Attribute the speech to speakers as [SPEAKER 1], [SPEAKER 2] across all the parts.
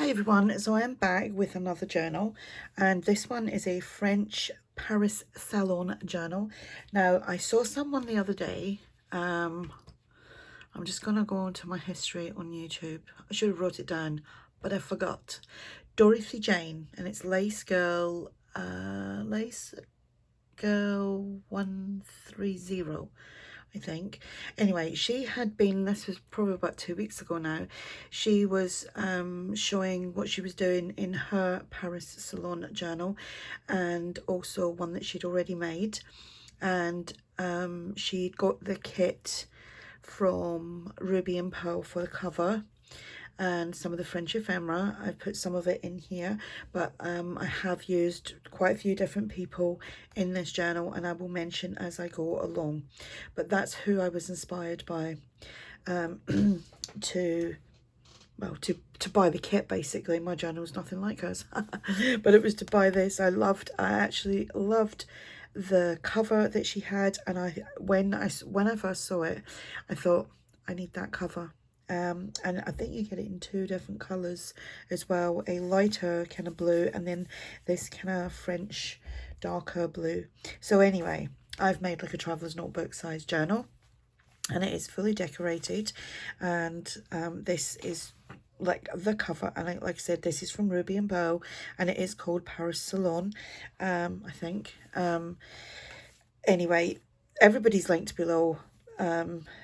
[SPEAKER 1] Hi everyone, so I am back with another journal, and this one is a French Paris Salon journal. Now I saw someone the other day, I'm just gonna go onto my history on YouTube. I should have wrote it down, but I forgot. Dorothy Jane, and it's Lace Girl 130, I think. Anyway, she had been, this was probably about 2 weeks ago now, she was showing what she was doing in her Paris Salon journal, and also one that she'd already made. And she'd got the kit from Ruby and Pearl for the cover and some of the French ephemera. I've put some of it in here, but I have used quite a few different people in this journal, and I will mention as I go along. But that's who I was inspired by to buy the kit. Basically, my journal's nothing like hers, but it was to buy this. I actually loved the cover that she had, and when I first saw it, I thought, I need that cover. And I think you get it in 2 different colours as well, a lighter kind of blue and then this kind of French darker blue. So anyway, I've made like a traveller's notebook size journal, and it is fully decorated, and this is like the cover, and like I said, this is from Ruby and Pearl, and it is called Paris Salon, I think. Anyway, everybody's linked below,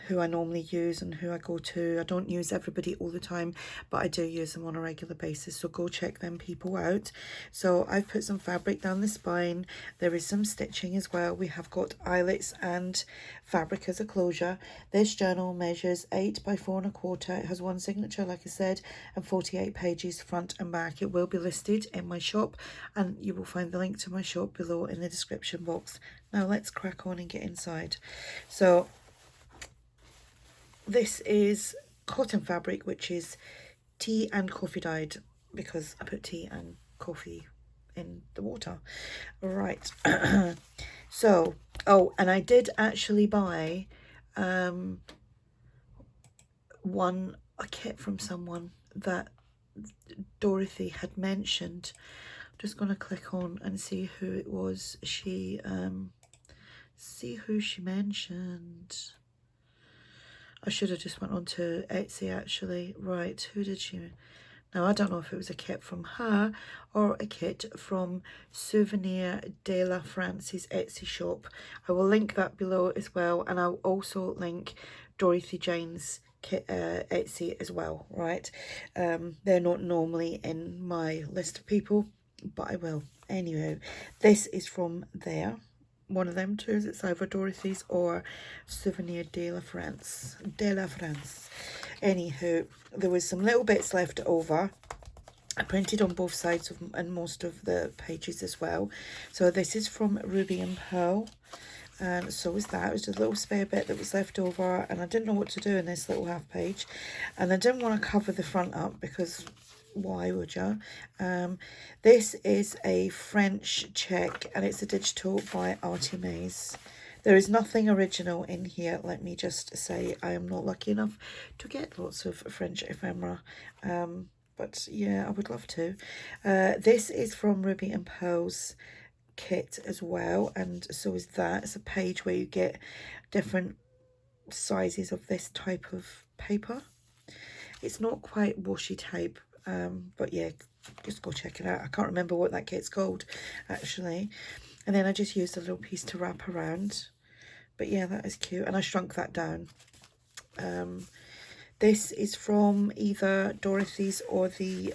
[SPEAKER 1] who I normally use and who I go to. I don't use everybody all the time, but I do use them on a regular basis, so go check them people out. So I've put some fabric down the spine. There is some stitching as well. We have got eyelets and fabric as a closure. This journal measures 8 by 4 1/4. It has 1 signature, like I said, and 48 pages front and back. It will be listed in my shop, and you will find the link to my shop below in the description box. Now let's crack on and get inside. So this is cotton fabric, which is tea and coffee dyed, because I put tea and coffee in the water. Right. So, oh, and I did actually buy a kit from someone that Dorothy had mentioned. I'm just going to click on and see who it was. See who she mentioned. I should have just went on to Etsy actually. Right, who did she? Now, I don't know if it was a kit from her or a kit from Souvenir de la France's Etsy shop. I will link that below as well, and I'll also link Dorothy Jane's kit, Etsy as well, right? They're not normally in my list of people, but I will. Anyway, this is from there. One of them two, it's either Dorothy's or Souvenir de la France. Anywho, there was some little bits left over. I printed on both sides and most of the pages as well. So this is from Ruby and Pearl, and so was that. It was just a little spare bit that was left over, and I didn't know what to do in this little half page, and I didn't want to cover the front up because why would you? This is a French check, and it's a digital by ARTYmaze. There is nothing original in here, let me just say. I am not lucky enough to get lots of French ephemera, but yeah, I would love to. This is from Ruby and Pearl's kit as well, and so is that. It's a page where you get different sizes of this type of paper. It's not quite washi tape, but yeah, just go check it out. I can't remember what that kit's called actually. And then I just used a little piece to wrap around, but yeah, that is cute, and I shrunk that down. This is from either Dorothy's or the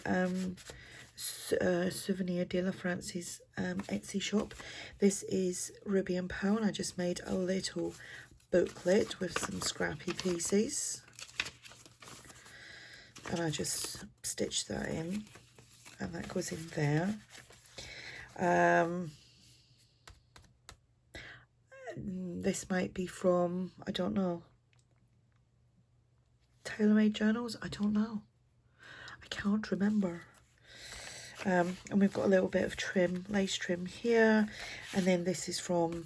[SPEAKER 1] Souvenir de la France's Etsy shop. This is Ruby and Pearl, and I just made a little booklet with some scrappy pieces, and I just stitched that in, and that goes in there. This might be from, I don't know, TaylorMadeJournals. I don't know, I can't remember. And we've got a little bit of trim, lace trim here, and then this is from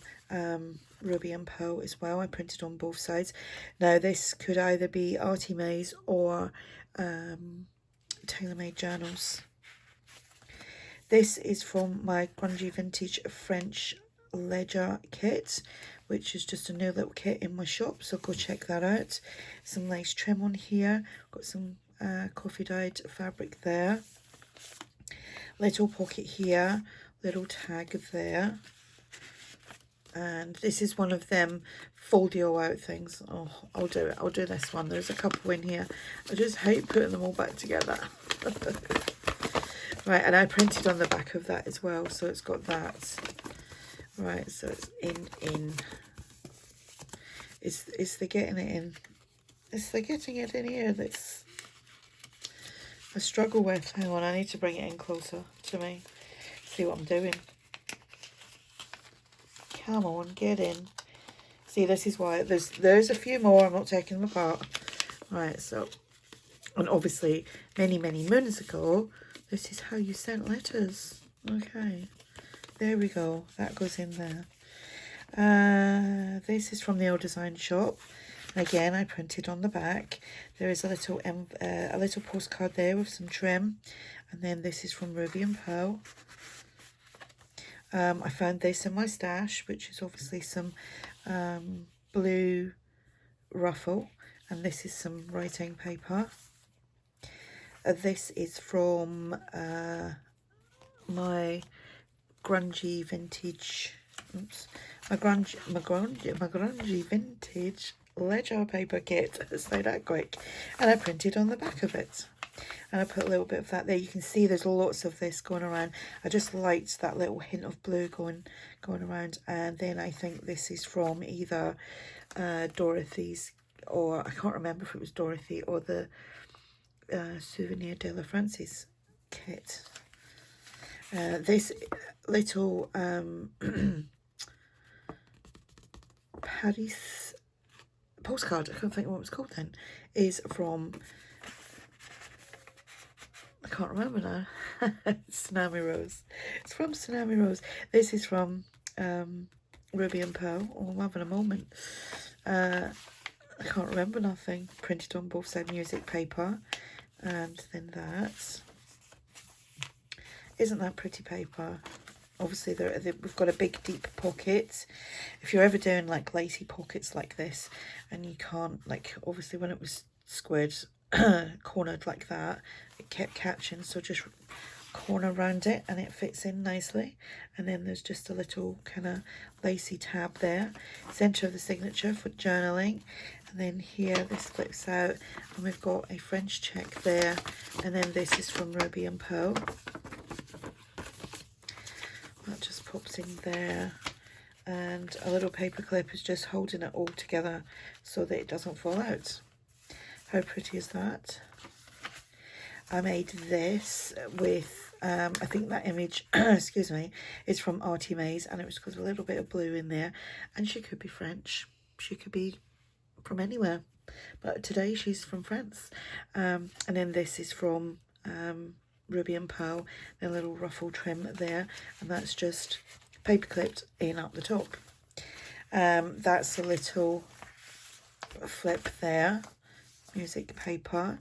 [SPEAKER 1] Ruby and Pearl as well. I printed on both sides. Now this could either be ARTYmaze or TaylorMadeJournals. This is from my grungy vintage French ledger kit, which is just a new little kit in my shop, so go check that out. Some lace trim on here, got some coffee dyed fabric there, little pocket here, little tag there, and this is one of them foldio out things. Oh, I'll do it, I'll do this one. There's a couple in here. I just hate putting them all back together. Right, and I printed on the back of that as well, so it's got that. Right, so it's in. Is the getting it in? Is the getting it in here that's I struggle with? Hang on, I need to bring it in closer to me. See what I'm doing. Come on, get in. See, this is why there's a few more. I'm not taking them apart. Right, so, and obviously many moons ago, this is how you sent letters. Okay, there we go. That goes in there. This is from the old design shop. Again, I printed on the back. There is a little postcard there with some trim, and then this is from Ruby and Pearl. I found this in my stash, which is obviously some blue ruffle, and this is some writing paper. This is from my grungy vintage, my grungy vintage ledger paper kit. Say that quick. And I printed on the back of it, and I put a little bit of that there. You can see there's lots of this going around. I just liked that little hint of blue going around. And then I think this is from either Dorothy's, or I can't remember if it was Dorothy or the Souvenir de la Francis kit. This little Paris postcard, I can't think of what it was called then, is from, I can't remember now. Tsunami Rose. It's from Tsunami Rose. This is from Ruby and Pearl. Oh, I'm having a moment. I can't remember nothing. Printed on both side music paper. And then that. Isn't that pretty paper? Obviously, we've got a big deep pocket. If you're ever doing like lacy pockets like this, and you can't, like, obviously when it was squared, cornered like that, it kept catching, so just corner around it and it fits in nicely. And then there's just a little kind of lacy tab there, center of the signature for journaling. And then here this flips out, and we've got a French check there, and then this is from Ruby and Pearl. That just pops in there, and a little paper clip is just holding it all together so that it doesn't fall out. How pretty is that? I made this with, I think that image, excuse me, is from ARTYmaze, and it was got a little bit of blue in there, and she could be French. She could be from anywhere, but today she's from France. And then this is from Ruby and Pearl, the little ruffle trim there, and that's just paper clipped in up the top. That's a little flip there, music paper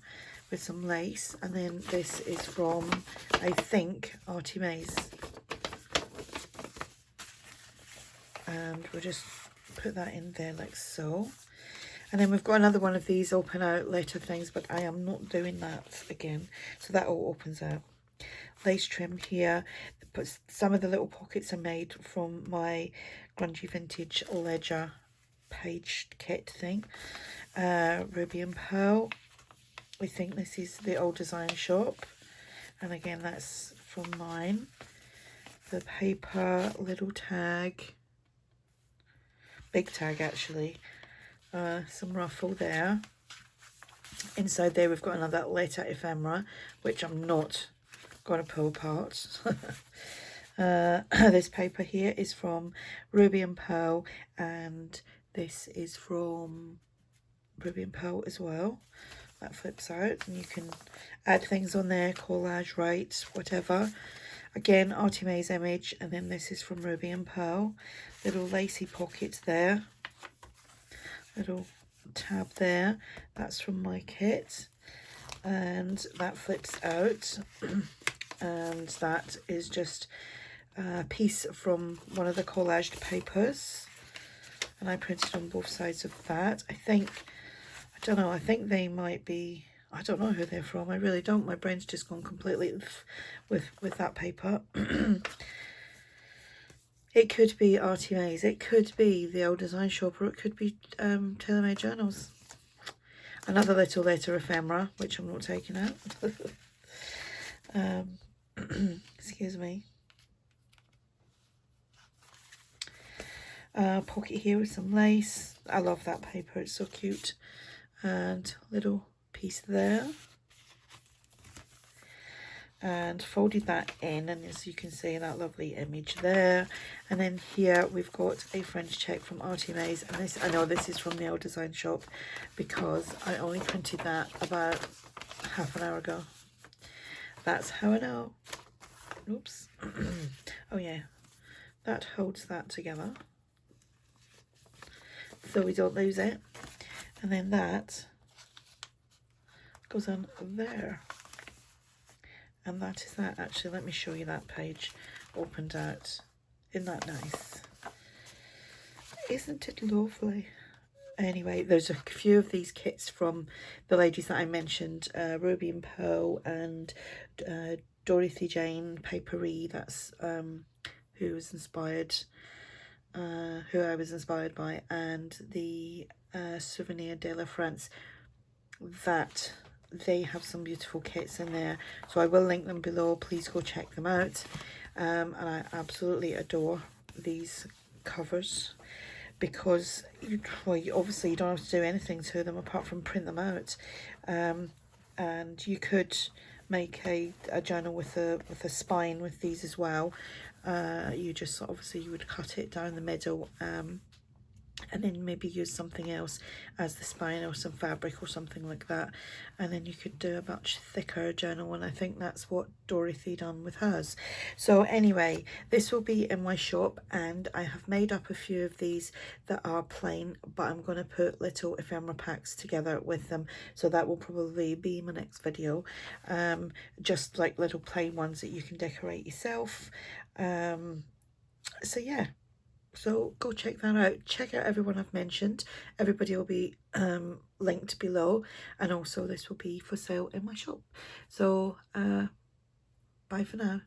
[SPEAKER 1] with some lace, and then this is from, I think, ARTYmaze, and we'll just put that in there like so. And then we've got another one of these open out letter things, but I am not doing that again. So that all opens out. Lace trim here. But some of the little pockets are made from my grungy vintage ledger page kit thing. Ruby and Pearl. I think this is the old design shop. And again, that's from mine. The paper, little tag. Big tag, actually. Some ruffle there. Inside there we've got another letter ephemera, which I'm not going to pull apart. This paper here is from Ruby and Pearl, and this is from Ruby and Pearl as well. That flips out, and you can add things on there, collage, write, whatever. Again, ARTYmaze image, and then this is from Ruby and Pearl. Little lacy pocket there. Little tab there. That's from my kit. and that flips out. And that is just a piece from one of the collaged papers, and I printed on both sides of that. I don't know, I think they might be, I don't know who they're from, I really don't. My brain's just gone completely with that paper. It could be ARTYmaze, it could be the Old Design Shop, or it could be TaylorMadeJournals. Another little letter ephemera, which I'm not taking out. Excuse me. Pocket here with some lace. I love that paper, it's so cute. And little piece there. And folded that in, and as you can see, that lovely image there. And then here we've got a French check from ARTYmaze, and this, I know this is from the Old Design Shop because I only printed that about half an hour ago. That's how I know. Oops. Oh yeah, that holds that together so we don't lose it. And then that goes on there. And that is that. Actually, let me show you that page opened out. Isn't that nice? Isn't it lovely? Anyway, there's a few of these kits from the ladies that I mentioned, Ruby and Pearl and Dorothy Jane Papery. That's who was inspired, who I was inspired by, and the Souvenir de la France. That they have some beautiful kits in there, so I will link them below. Please go check them out. And I absolutely adore these covers because obviously you don't have to do anything to them apart from print them out. And you could make a journal with a spine with these as well. You just obviously you would cut it down the middle, and then maybe use something else as the spine or some fabric or something like that, and then you could do a much thicker journal, and I think that's what Dorothy done with hers. So anyway, this will be in my shop, and I have made up a few of these that are plain, but I'm going to put little ephemera packs together with them, so that will probably be my next video. Just like little plain ones that you can decorate yourself. So yeah, so go check that out. Check out everyone I've mentioned. Everybody will be linked below, and also this will be for sale in my shop. So bye for now.